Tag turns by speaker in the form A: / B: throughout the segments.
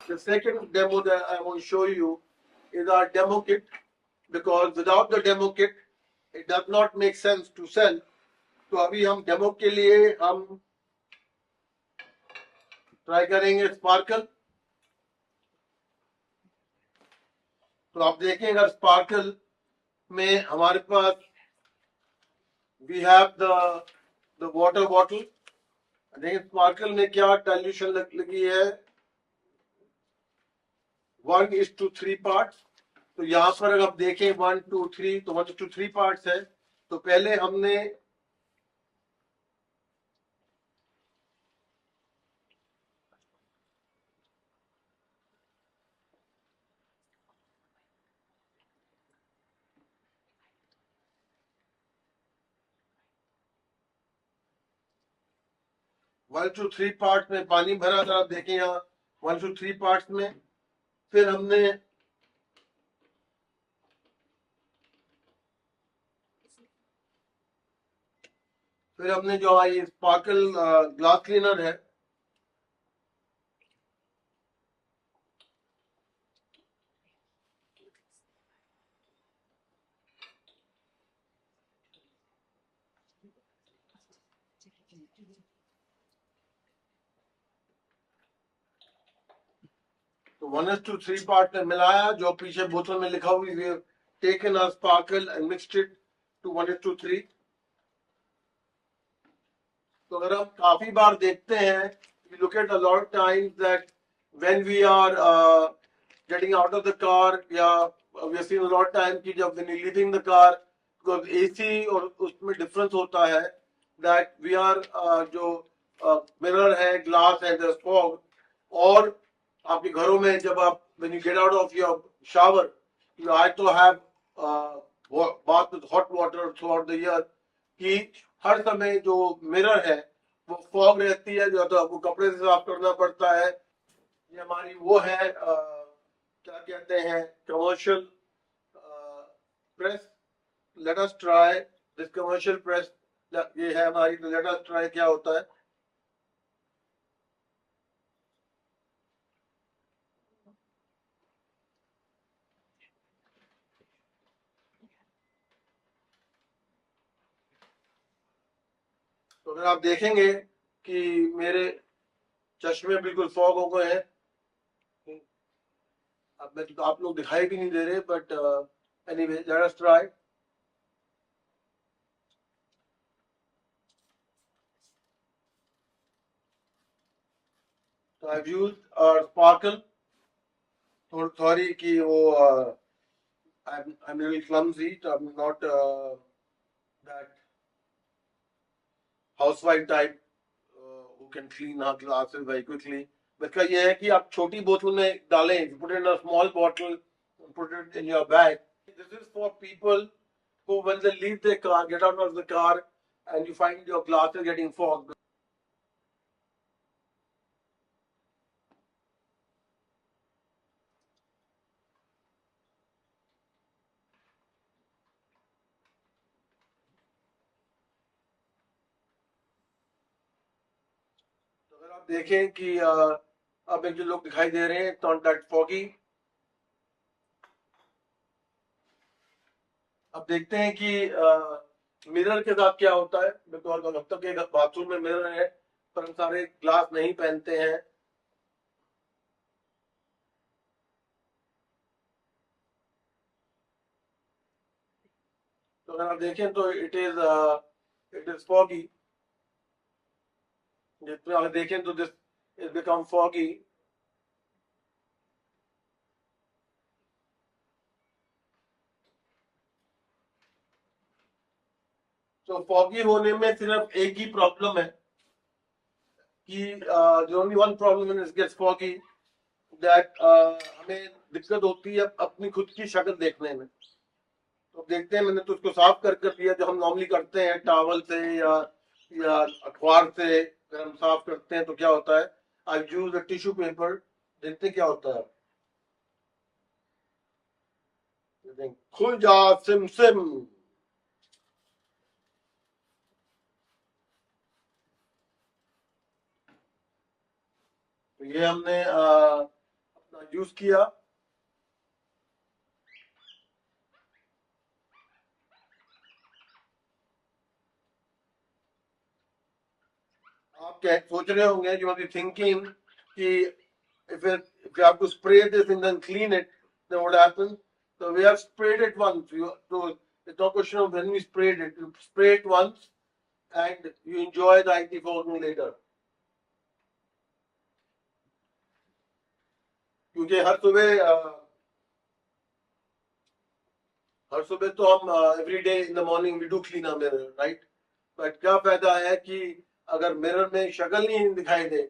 A: The second demo that I want to show you is our demo kit, because without the demo kit it does not make sense to sell. तो अभी हम demo के लिए हम try करेंगे sparkle. तो आप देखें अगर स्पार्कल में हमारे पास we have the water bottle. देखिए स्पार्कल में क्या डाइल्यूशन लगी है, 1:3 पार्ट। तो यहाँ पर अगर आप देखें 1 2 3, तो 1:3 पार्ट्स है। तो पहले हमने वन टू थ्री पार्ट में पानी भरा, अगर आप देखें यहाँ 1:3 पार्ट्स में। फिर हमने जो ये स्पार्कल ग्लास क्लीनर है, तो 1:3 पार्ट में मिलाया, जो पीछे बोतल में लिखा हुई है taken a sparkle and mixed it to 1:3। तो अगर हम काफी बार देखते हैं, we look at a lot of times that when we are getting out of the car, या we have seen a lot of time कि जब when you leaving the car, because AC और उसमें डिफरेंस होता है, that we are जो mirror है, glass है, there's fog। और आपके घरों में जब आप when you get out of your shower, you have to have bath with hot water throughout the year, कि हर समय जो मिरर है वो फॉग रहती है, जो तो आपको कपड़े से साफ करना पड़ता है। ये हमारी वो है क्या कहते हैं, commercial press. Late us try this commercial press. ये है हमारी, तो लेट अस ट्राई क्या होता है। तो अगर आप देखेंगे कि मेरे चश्मे बिल्कुल फॉग हो गए हैं। अब मैं तो आप लोग दिखाई भी नहीं दे रहे, but anyway let us try. तो I have used Sparkle. Sorry कि वो I'm really clumsy, so I'm not that housewife type who can clean her glasses very quickly. इसका ये है कि आप छोटी बोतल में डालें, put it in a small bottle, put it in your bag. This is for people who, when they leave their car, get out of the car, and you find your glasses getting fogged. तो अगर आप देखें कि अब एक जो लोग दिखाई दे रहे हैं, not that foggy। अब देखते हैं कि मिरर के साथ क्या होता है, बिकॉज अब तक के बाथरूम में मिरर है पर हम सारे ग्लास नहीं पहनते हैं। तो अगर आप देखें तो इट इज फॉगी। जितना अगर देखें तो दिस इज बिकम फॉगी। तो फॉगी होने में सिर्फ एक ही प्रॉब्लम है कि जो only one problem in gets foggy, that हमें दिक्कत होती है अपनी खुद की शक्ल देखने में। तो देखते हैं, मैंने तो उसको साफ कर दिया, जो हम नॉर्मली करते हैं टॉवल से या अखबार से अगर हम साफ करते हैं तो क्या होता है, आई यूज अ टिश्यू पेपर। देखते हैं क्या होता है। खुल जा सिम सिम। तो ये हमने यूज किया। आप क्या सोच रहे होंगे, you must be thinking कि if you have to spray this and then clean it, then what happens? So we have sprayed it once. So it's not a question of when we sprayed it. You spray it once and you enjoy the anti-fogging later. क्योंकि हर सुबह तो हम every day in the morning we do clean our mirror, right? But क्या फायदा है कि अगर mirror में शक्ल नहीं दिखाई दे,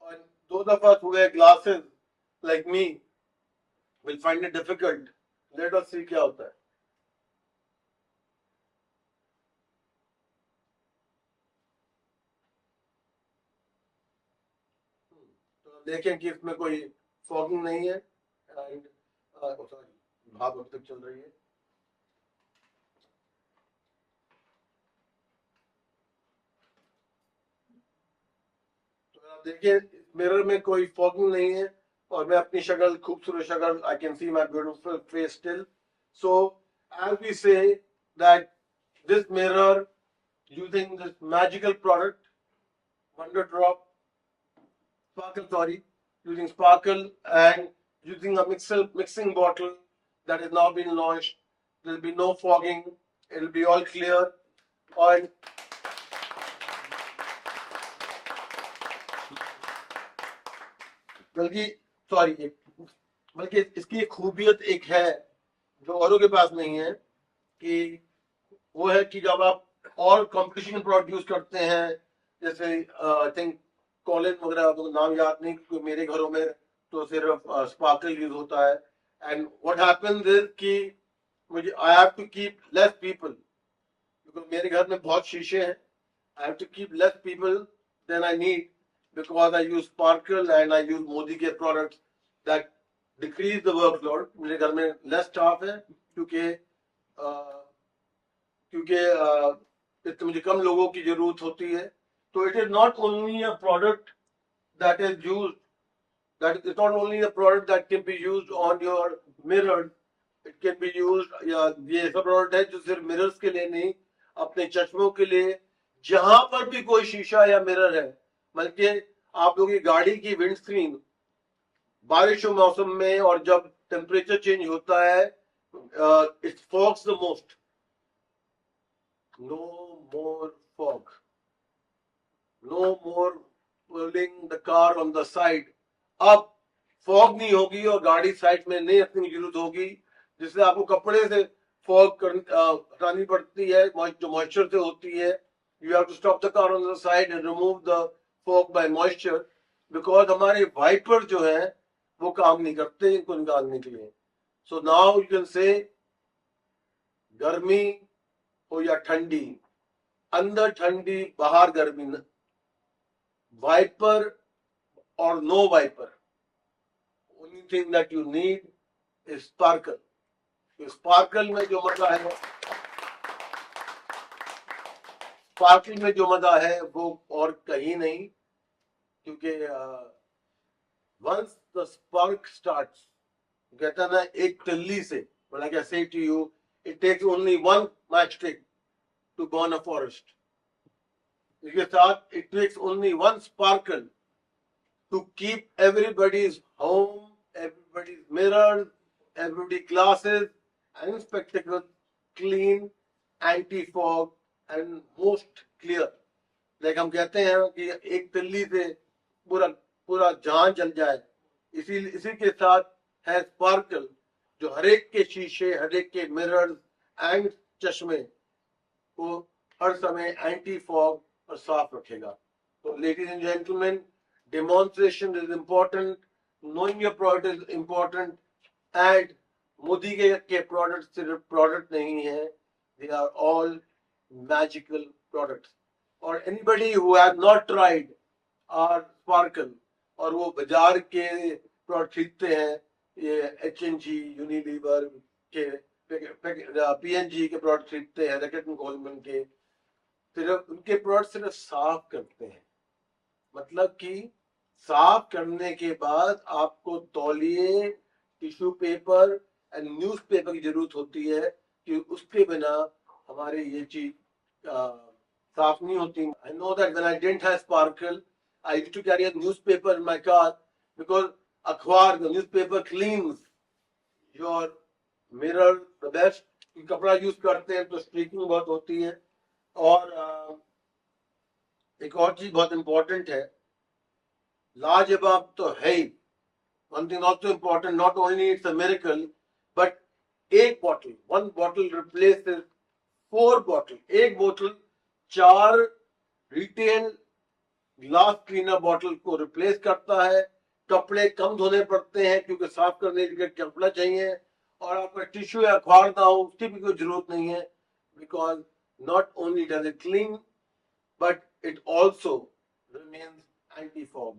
A: और दो दफा हुए glasses like me will find it difficult. Let us see क्या होता है। तो देखें कि इसमें कोई फॉगिंग नहीं है एंड सॉरी भाप अब तक चल रही है। तो आप देखिए मिरर में कोई फॉगिंग नहीं है और मैं अपनी शक्ल, खूबसूरत शक्ल, I can see my beautiful face still. So as we say that this mirror using this magical product Wonder Drop Sparkle, sorry, using Sparkle and using a mixing bottle that has now been launched, there will be no fogging, it will be all clear. And बल्कि इसकी खूबियत एक है जो औरों के पास नहीं है, कि वो है कि जब आप और कंपटीशन प्रोडक्ट यूज करते हैं, जैसे आई थिंक कॉलेज वगैरह, तो नाम याद नहीं क्योंकि मेरे घरों में तो सिर्फ स्पार्कल यूज होता है। एंड व्हाट हैपेंस इज कि मुझे I have to keep less people, क्योंकि मेरे घर में बहुत शीशे हैं। I have to keep less people than I need, because I use Sparkle and I use Modi के products that decrease the workload. मेरे घर में less staff है क्योंकि मुझे कम लोगों की जरूरत होती है। तो it is not only a product that is used, that is not only a product that can be used on your mirror, it can be used, या ये ऐसा प्रोडक्ट है जो सिर्फ मिरर्स के लिए नहीं, अपने चश्मों के लिए, जहां पर भी कोई शीशा या मिरर है। बल्कि आप लोगों की गाड़ी की विंड स्क्रीन बारिश के मौसम में और जब टेम्परेचर चेंज होता है, it fogs the most. No more fog, no more pulling the car on the side. अब फॉग नहीं होगी और गाड़ी साइड में नहीं रखने की जरूरत होगी, जिससे आपको कपड़े से फॉग हटानी पड़ती है, जो मॉइस्चर से होती है। You have to stop the car on the side and remove the fog by moisture, because हमारे वाइपर जो है वो काम नहीं करते इनको निकालने के लिए। So now you can say गर्मी हो या ठंडी, अंदर ठंडी बाहर गर्मी, वाइपर और no wiper, only thing that you need is sparkle. Sparkle में जो मजा है, स्पार्कल में जो मजा है वो और कहीं नहीं, क्योंकि once the spark starts, कहता ना एक तिल्ली से, but like I say to you, it takes only one matchstick to burn a forest. इसके साथ it takes only one sparkle to keep everybody's home, everybody's mirrors, everybody's glasses and spectacles clean, anti-fog and most clear. Like हम कहते हैं कि एक तिल्ली से पूरा जान जल जाए, इसी के साथ है स्पार्कल, जो हरेक के शीशे, हरेक के मिरर्स एंड चश्मे को हर समय एंटी फॉग और साफ रखेगा। तो ladies and gentleman, demonstration is important, knowing your product is important, and Modi के प्रोडक्ट सिर्फ प्रोडक्ट नहीं है, they are all magical products. और anybody who has not tried our Sparkle और वो बाजार के प्रोडक्ट खरीदते हैं, ये H&G, यूनिलीवर के, P&G के प्रोडक्ट खरीदते हैं, रैकेट एंड कोलमैन के, सिर्फ उनके प्रोडक्ट सिर्फ साफ करते हैं, मतलब कि साफ करने के बाद आपको तौलिए, टिश्यू पेपर एंड न्यूज़पेपर की जरूरत होती है कि उसके बिना हमारे ये चीज साफ नहीं होती. I know that when I didn't have sparkle, I used to carry a newspaper in my car because अखबार, the newspaper cleans your mirror the best. कपड़ा यूज करते हैं तो स्ट्रीकिंग बहुत होती है. और एक और चीज बहुत इंपॉर्टेंट है, लाजवाब तो है ही. One thing also important, not only it's a miracle, but एक bottle, one bottle replaces 4 bottle. एक बोतल 4 रिटेल ग्लास क्लीनर बॉटल को रिप्लेस करता है. कपड़े कम धोने पड़ते हैं क्योंकि साफ करने के लिए कपड़ा चाहिए. और आपका टिश्यू या अखबार ना हो उसकी भी कोई जरूरत नहीं है, because not only does it clean but it also remains anti fog.